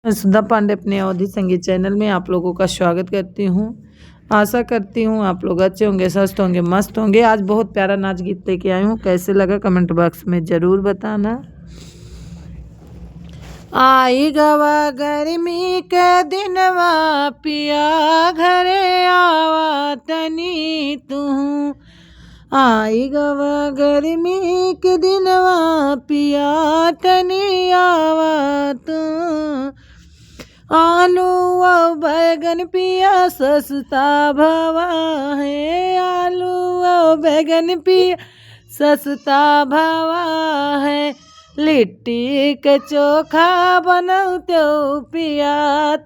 मैं सुधा पांडे अपने अवधि संगीत चैनल में आप लोगों का स्वागत करती हूँ। आशा करती हूँ आप लोग अच्छे होंगे, स्वस्थ होंगे, मस्त होंगे। आज बहुत प्यारा नाच गीत लेके आई हूँ, कैसे लगा कमेंट बॉक्स में ज़रूर बताना। आई गवा गर्मी के दिनवा पिया घरे आवा तनी तू। आई गवा गर्मी के दिनवा पिया तनी आवा तू। आलू और बैगन पिया सस्ता भवा है। आलू और बैगन पिया सस्ता भवा है। लिट्टी के चोखा बनौत्यो पिया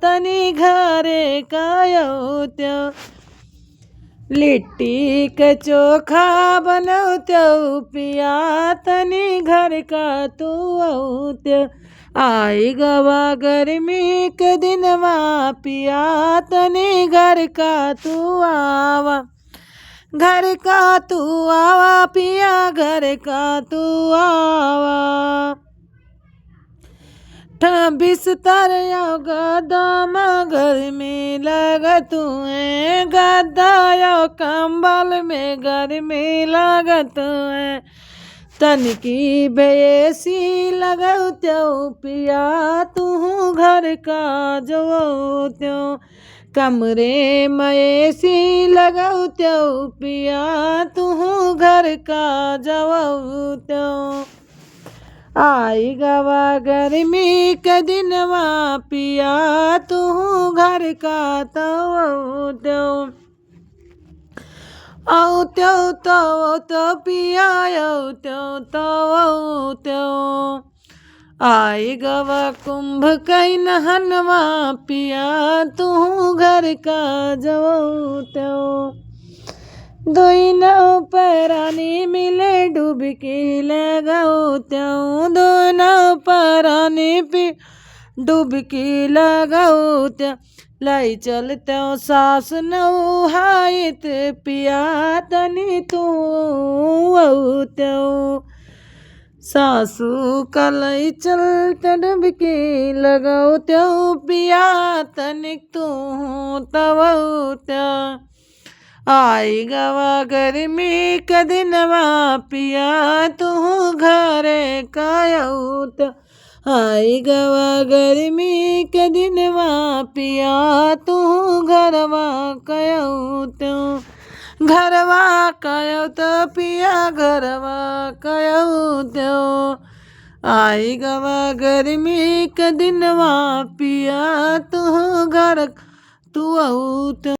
तनी घरे कायौत्यो। लिट्टी के चोखा बनौत्यो पिया तनी घर का तू औत्यो। आई गवा गर्मी के दिनवा पिया तनी घर का तू आवा। घर का तू आवा पिया घर का तू आवा। बिस्तर या गदा में गर्मी लगत है। गदा या कंबल में गर्मी लगत है। तनकी बेसी लगौत्यो पिया तू घर का जवत्यो। कमरे में एसी लगौत्यो पिया तू घर का जवत्यो। आई गवा गर्मी के दिनवा पिया तू घर का तवत्यो। औत्यो तो पिया औत्यो। आई गवा कुंभ कई नहनवा पिया तू घर का जवत्यो। दोई नाव परानी मिले डुबकी लगाओत्यो। दो नाव परानी पी डुबकी लगाओत्यो। लाई चलत्यो सास नौहाइत पिया तनी तू औत्यो। सासू कलई चलत डुबकी लगाओत्यो पिया तनिक तू तवत्यो। आई गवा गर्मी के दिनवा पिया तू घरे कायौत्यो। आई गवा गर्मी के दिनवा पिया तू घरवा कायौत्यो। घरवा कायौत्यो पिया घरवा कायौत्यो। आई गवा गर्मी के दिनवा पिया तू घर तू औत्यो।